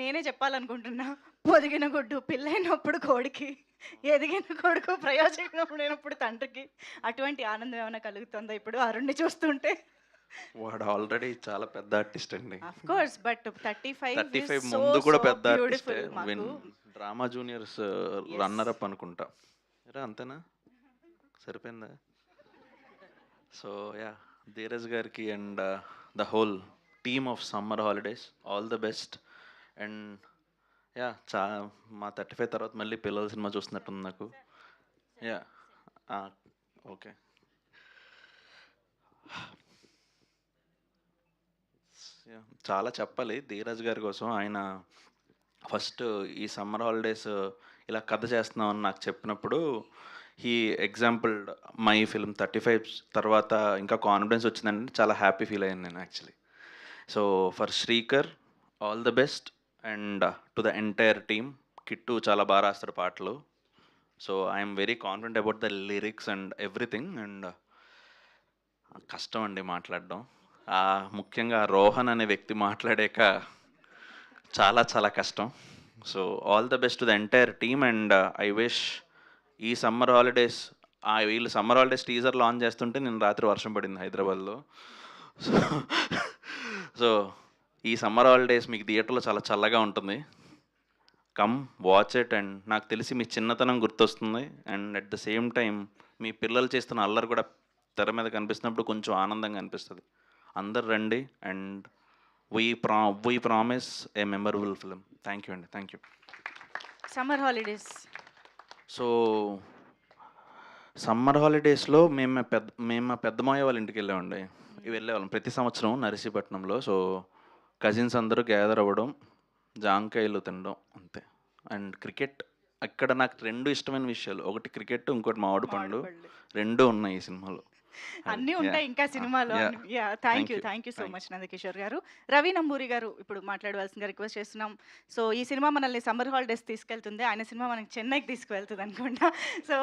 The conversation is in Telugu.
నేనే చెప్పాలనుకుంటున్నా. పొదిగిన గుడ్డు పిల్లైనప్పుడు కోడికి, ఎదిగిన కొడుకు ప్రయోజనమైనప్పుడు తండ్రికి. అటువంటి ఆనందం ఏమైనా కలుగుతుందా ఇప్పుడు అరుణ్‌ని చూస్తుంటే? వాడు ఆల్రెడీ చాలా పెద్ద ఆర్టిస్ట్ అండి. Of course. But 35 is 35 so ముందు సో కూడా పెద్ద ఆర్టిస్టే. బ్యూటిఫుల్ మాకు. Drama juniors yes. Runner up అనుకుంటా. ఏరా అంతేనా? సరిపోయిందా? So yeah! ధీరజ్ గారికి and the whole team of summer holidays all the best. And yeah! మా 35 తర్వాత మళ్ళీ పిల్లల సినిమా చూస్తున్నట్టుంది నాకు. యాహ్! ఓకే. చాలా చెప్పాలి ధీరజ్ గారి కోసం. ఆయన ఫస్ట్ ఈ సమ్మర్ హాలిడేస్ ఇలా కథ చేస్తున్నామని నాకు చెప్పినప్పుడు హీ ఎగ్జాంపుల్డ్ మై ఫిల్మ్ 35 తర్వాత ఇంకా కాన్ఫిడెన్స్ వచ్చిందంటే చాలా హ్యాపీ ఫీల్ అయ్యాను నేను actually. So for Srikar all the best and to the entire team. Kittu చాలా బాగా రాస్తాడు పాటలు. So I'm very confident about the lyrics and everything. And కష్టం అండి మాట్లాడడం. ముఖ్యంగా రోహన్ అనే వ్యక్తి మాట్లాడాక చాలా చాలా కష్టం. So all the best to the entire team. And I wish ఈ సమ్మర్ హాలిడేస్ వీళ్ళు సమ్మర్ హాలిడేస్ టీజర్ లాంచ్ చేస్తుంటే నేను రాత్రి వర్షం పడింది హైదరాబాద్లో. సో సో ఈ సమ్మర్ హాలిడేస్ మీకు థియేటర్లో చాలా చల్లగా ఉంటుంది. Come watch it. అండ్ నాకు తెలిసి మీ చిన్నతనం గుర్తొస్తుంది. And at the same time మీ పిల్లలు చేస్తున్న అల్లరి కూడా తెర మీద కనిపిస్తున్నప్పుడు కొంచెం ఆనందంగా అనిపిస్తుంది. అందరు రండి. And we promise a memorable film. Thank you అండి. Thank you. Summer holidays. So summer హాలిడేస్లో మేము మా పెద్దమాయ వాళ్ళ ఇంటికి వెళ్ళామండి. వెళ్ళేవాళ్ళం ప్రతి సంవత్సరం నర్సీపట్నంలో. సో కజిన్స్ అందరూ గ్యాదర్ అవ్వడం, జాంకాయలు తినడం అంతే. And cricket. అక్కడ నాకు 2 ఇష్టమైన విషయాలు, ఒకటి క్రికెట్, ఇంకోటి మామిడి పండు. 2 ఉన్నాయి ఈ సినిమాలో. అన్నీ ఉంటాయి ఇంకా సినిమాలో. Thank you so much Nandakishore గారు. రవి నంబూరి గారు ఇప్పుడు మాట్లాడవలసిందిగా రిక్వెస్ట్ చేస్తున్నాం. సో ఈ సినిమా మనల్ని సమ్మర్ హాలిడేస్ తీసుకెళ్తుంది, ఆయన సినిమా మనకి చెన్నైకి తీసుకువెళ్తుంది అనుకుంటా. సో